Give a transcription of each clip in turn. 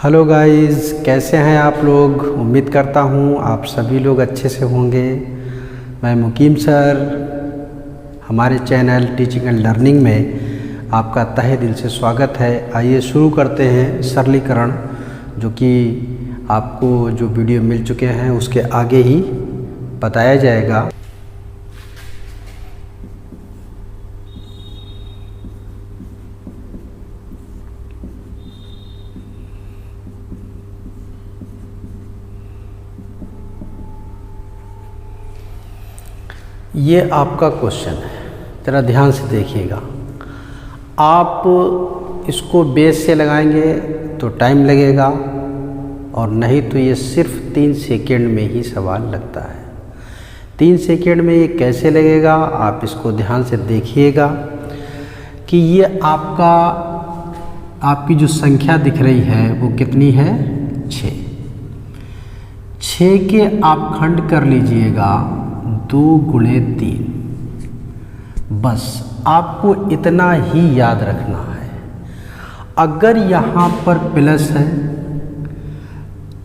Hello guys, कैसे हैं आप लोग। उम्मीद करता हूँ आप सभी लोग अच्छे से होंगे। मैं मुकीम सर, हमारे चैनल टीचिंग एंड लर्निंग में आपका तहे दिल से स्वागत है। आइए शुरू करते हैं सरलीकरण, जो कि आपको जो वीडियो मिल चुके हैं उसके आगे ही बताया जाएगा। ये आपका क्वेश्चन है, ज़रा ध्यान से देखिएगा। आप इसको बेस से लगाएंगे तो टाइम लगेगा, और नहीं तो ये सिर्फ 3 सेकेंड में ही सवाल लगता है। 3 सेकेंड में ये कैसे लगेगा, आप इसको ध्यान से देखिएगा कि ये आपकी जो संख्या दिख रही है वो कितनी है, 6। 6 के आप खंड कर लीजिएगा 2 गुणे 3। बस आपको इतना ही याद रखना है। अगर यहाँ पर प्लस है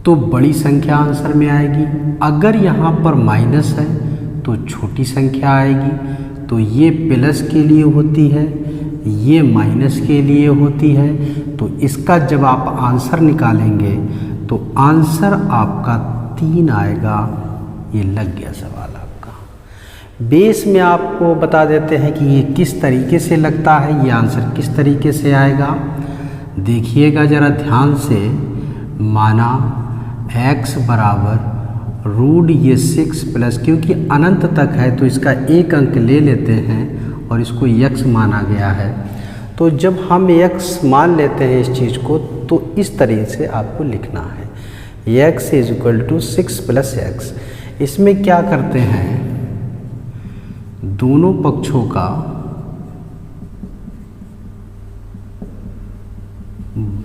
तो बड़ी संख्या आंसर में आएगी, अगर यहाँ पर माइनस है तो छोटी संख्या आएगी। तो ये प्लस के लिए होती है, ये माइनस के लिए होती है। तो इसका जब आप आंसर निकालेंगे तो आंसर आपका 3 आएगा। ये लग गया सवाल आपका। बेस में आपको बता देते हैं कि ये किस तरीके से लगता है, ये आंसर किस तरीके से आएगा। देखिएगा ज़रा ध्यान से। माना x बराबर रूट ये 6 प्लस, क्योंकि अनंत तक है तो इसका एक अंक ले लेते हैं और इसको x माना गया है। तो जब हम x मान लेते हैं इस चीज़ को, तो इस तरीके से आपको लिखना है, x = 6 + x। इसमें क्या करते हैं, दोनों पक्षों का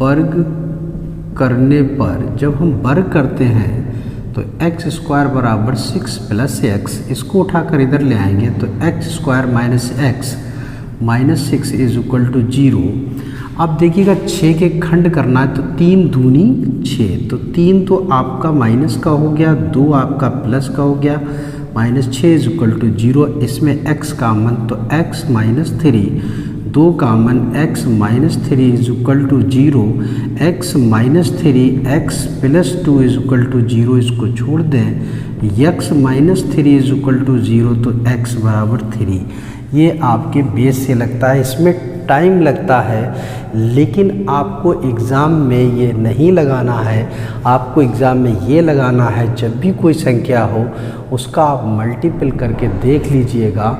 वर्ग करने पर, जब हम वर्ग करते हैं तो x² बराबर 6 + x, इसको उठाकर इधर ले आएंगे तो x² - x - 6 = 0। अब देखिएगा 6 के खंड करना है तो 3 दूनी 6, तो 3 तो आपका माइनस का हो गया, 2 आपका प्लस का हो गया, -6 = 0। इसमें x कॉमन तो x - 3, 2 common x - 3 = 0, x - 3 x + 2 = 0। इसको छोड़ दें, x - 3 = 0, तो x बराबर 3। ये आपके बेस से लगता है। इसमें टाइम लगता है, लेकिन आपको एग्ज़ाम में ये नहीं लगाना है। आपको एग्ज़ाम में ये लगाना है, जब भी कोई संख्या हो उसका आप मल्टीपल करके देख लीजिएगा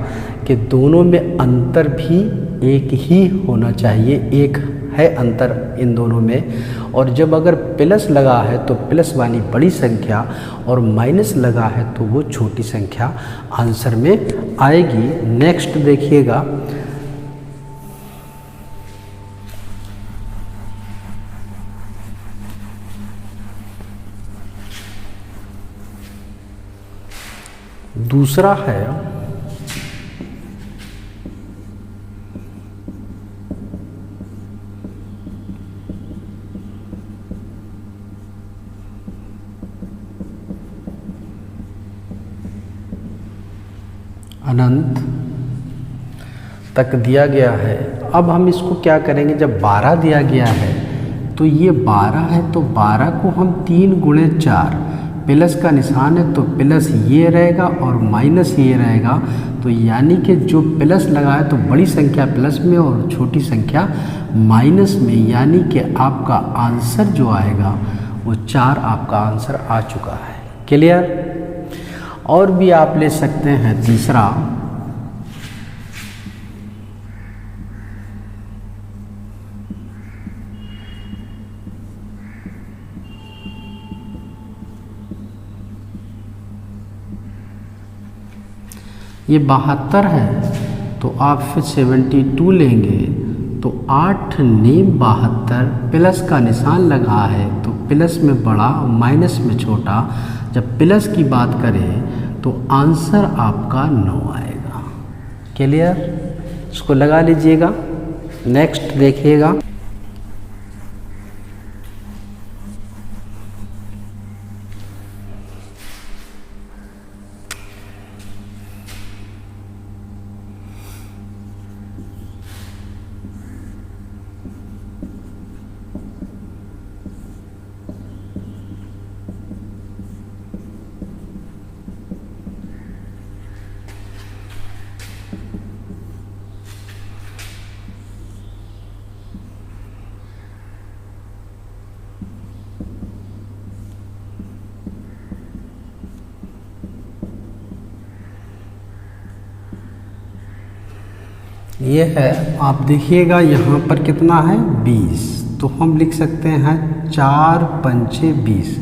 कि दोनों में अंतर भी एक ही होना चाहिए। एक है अंतर इन दोनों में, और जब अगर प्लस लगा है तो प्लस वाली बड़ी संख्या और माइनस लगा है तो वो छोटी संख्या आंसर में आएगी। नेक्स्ट देखिएगा। दूसरा है अनंत तक दिया गया है। अब हम इसको क्या करेंगे, जब 12 दिया गया है तो ये 12 है, तो 12 को हम 3 गुणे 4, प्लस का निशान है तो प्लस ये रहेगा और माइनस ये रहेगा। तो यानी कि जो प्लस लगा है तो बड़ी संख्या प्लस में और छोटी संख्या माइनस में, यानी कि आपका आंसर जो आएगा वो 4 आपका आंसर आ चुका है। क्लियर। और भी आप ले सकते हैं तीसरा। ये 72 है तो आप फिर 72 लेंगे तो 8 नेम 72, प्लस का निशान लगा है तो प्लस में बड़ा माइनस में छोटा। जब प्लस की बात करें तो आंसर आपका 9 आएगा। क्लियर। इसको लगा लीजिएगा। नेक्स्ट देखिएगा। ये है, आप देखिएगा यहाँ पर कितना है 20, तो हम लिख सकते हैं 4 पंचे 20।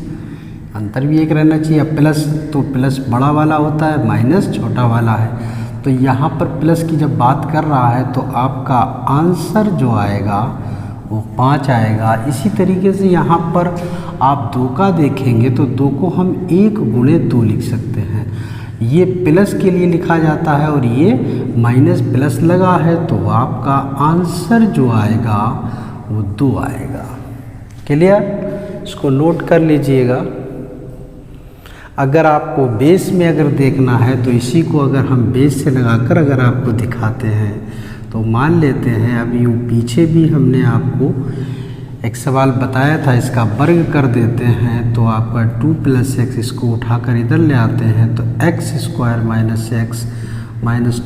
अंतर भी एक रहना चाहिए। प्लस तो प्लस बड़ा वाला होता है, माइनस छोटा वाला है। तो यहाँ पर प्लस की जब बात कर रहा है तो आपका आंसर जो आएगा वो 5 आएगा। इसी तरीके से यहाँ पर आप 2 का देखेंगे तो 2 को हम 1 गुणे 2 लिख सकते हैं। ये प्लस के लिए लिखा जाता है और ये माइनस प्लस लगा है, तो आपका आंसर जो आएगा वो 2 आएगा। क्लियर? इसको नोट कर लीजिएगा। अगर आपको बेस में अगर देखना है तो इसी को अगर हम बेस से लगाकर अगर आपको दिखाते हैं तो मान लेते हैं, अभी पीछे भी हमने आपको एक सवाल बताया था, इसका वर्ग कर देते हैं तो आपका 2 + x, इसको उठाकर इधर ले आते हैं तो x² - x -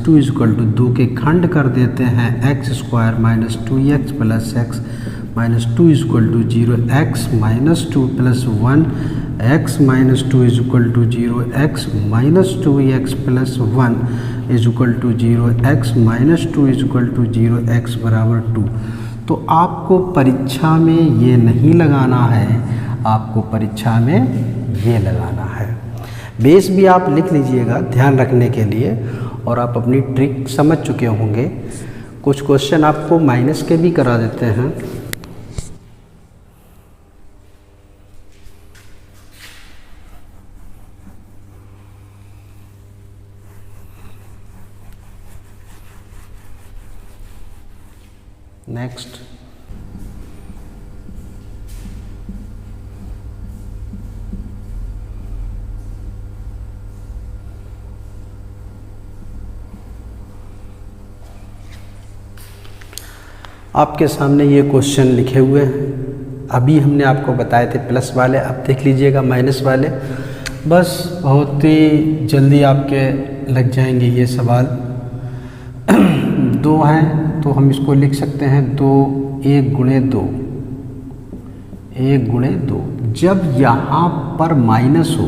2 = 2 के खंड कर देते हैं, x² - 2x + x - 2 = 0, x - 2 + 1 x - 2 = 0, x - 2x + 1 = 0, x - 2 = 0, x = 2। तो आपको परीक्षा में ये नहीं लगाना है, आपको परीक्षा में ये लगाना है। बेस भी आप लिख लीजिएगा ध्यान रखने के लिए, और आप अपनी ट्रिक समझ चुके होंगे। कुछ क्वेश्चन आपको माइनस के भी करा देते हैं। नेक्स्ट, आपके सामने ये क्वेश्चन लिखे हुए हैं। अभी हमने आपको बताए थे प्लस वाले, अब देख लीजिएगा माइनस वाले। बस बहुत ही जल्दी आपके लग जाएंगे ये सवाल। 2 हैं तो हम इसको लिख सकते हैं 2, 1 गुणे 2, 1 गुणे 2। जब यहाँ पर माइनस हो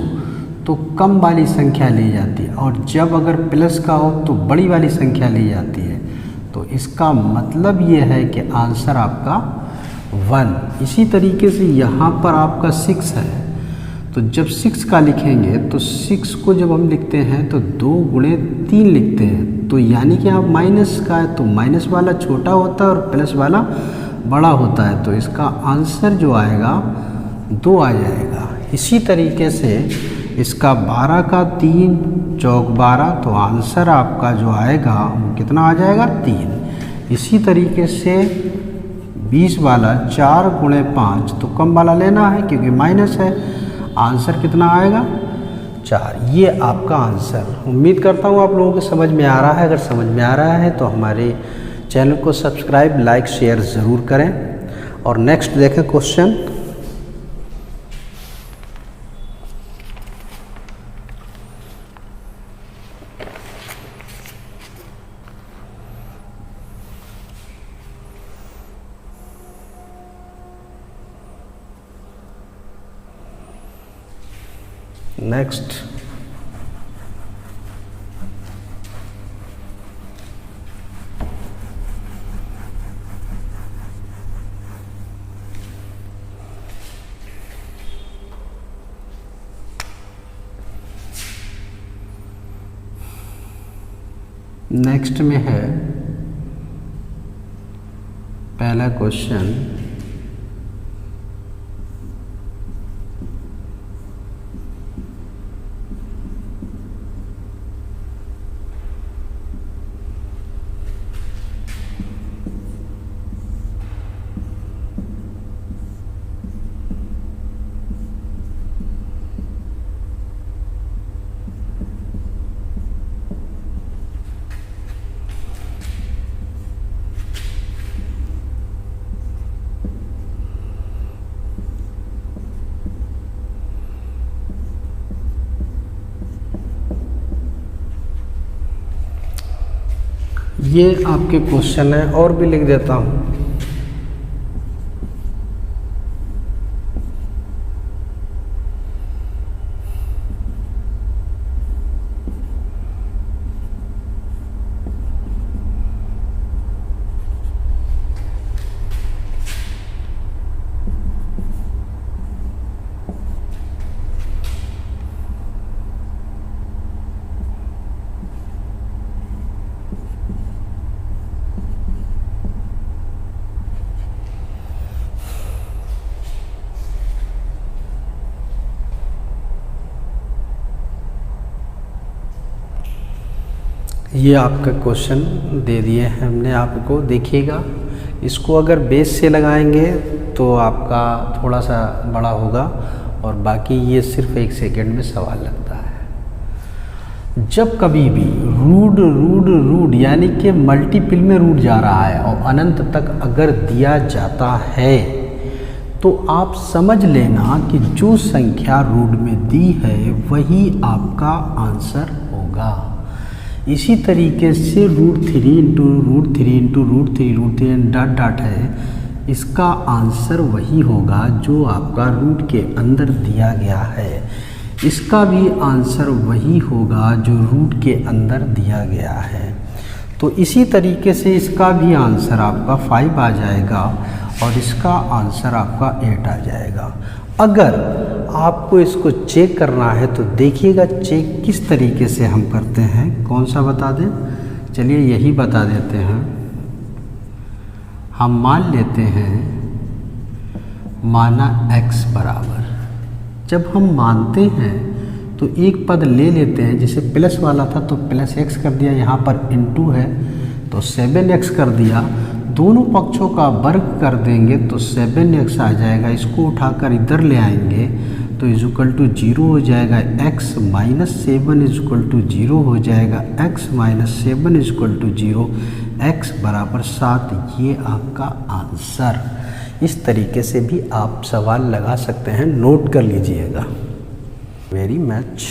तो कम वाली संख्या ली जाती है, और जब अगर प्लस का हो तो बड़ी वाली संख्या ली जाती है। तो इसका मतलब ये है कि आंसर आपका 1। इसी तरीके से यहाँ पर आपका 6 है, तो जब 6 का लिखेंगे तो 6 को जब हम लिखते हैं तो 2 गुणे 3 लिखते हैं। तो यानी कि आप माइनस का है तो माइनस वाला छोटा होता है और प्लस वाला बड़ा होता है, तो इसका आंसर जो आएगा 2 आ जाएगा। इसी तरीके से इसका 12 का 3 चौक 12, तो आंसर आपका जो आएगा वो कितना आ जाएगा 3। इसी तरीके से 20 वाला 4 गुणे 5, तो कम वाला लेना है क्योंकि माइनस है, आंसर कितना आएगा 4। ये आपका आंसर। उम्मीद करता हूँ आप लोगों को समझ में आ रहा है। अगर समझ में आ रहा है तो हमारे चैनल को सब्सक्राइब, लाइक, शेयर ज़रूर करें। और नेक्स्ट देखें क्वेश्चन। नेक्स्ट, नेक्स्ट में है पहला क्वेश्चन। ये आपके क्वेश्चन है, और भी लिख देता हूँ। ये आपका क्वेश्चन दे दिए हैं हमने आपको, देखिएगा। इसको अगर बेस से लगाएंगे तो आपका थोड़ा सा बड़ा होगा और बाकी ये सिर्फ 1 सेकेंड में सवाल लगता है। जब कभी भी रूट यानी कि मल्टीपल में रूट जा रहा है और अनंत तक अगर दिया जाता है तो आप समझ लेना कि जो संख्या रूट में दी है वही आपका आंसर होगा। इसी तरीके से √3 इंटू √3 इंटू √3 डॉट डॉट है, इसका आंसर वही होगा जो आपका रूट के अंदर दिया गया है। इसका भी आंसर वही होगा जो रूट के अंदर दिया गया है। तो इसी तरीके से इसका भी आंसर आपका 5 आ जाएगा और इसका आंसर आपका 8 आ जाएगा। अगर आपको इसको चेक करना है तो देखिएगा चेक किस तरीके से हम करते हैं। कौन सा बता दें? चलिए यही बता देते हैं। हम मान लेते हैं माना x बराबर, जब हम मानते हैं तो एक पद ले लेते हैं, जैसे प्लस वाला था तो प्लस x कर दिया, यहाँ पर इनटू है तो 7x कर दिया। दोनों पक्षों का वर्ग कर देंगे तो 7x आ जाएगा। इसको उठाकर इधर ले आएंगे तो इजुकल टू 0 हो जाएगा। x माइनस 7 इजुकल टू 0 हो जाएगा। x minus 7 equal to 0, x बराबर 7। ये आपका आंसर। इस तरीके से भी आप सवाल लगा सकते हैं, नोट कर लीजिएगा। Very much.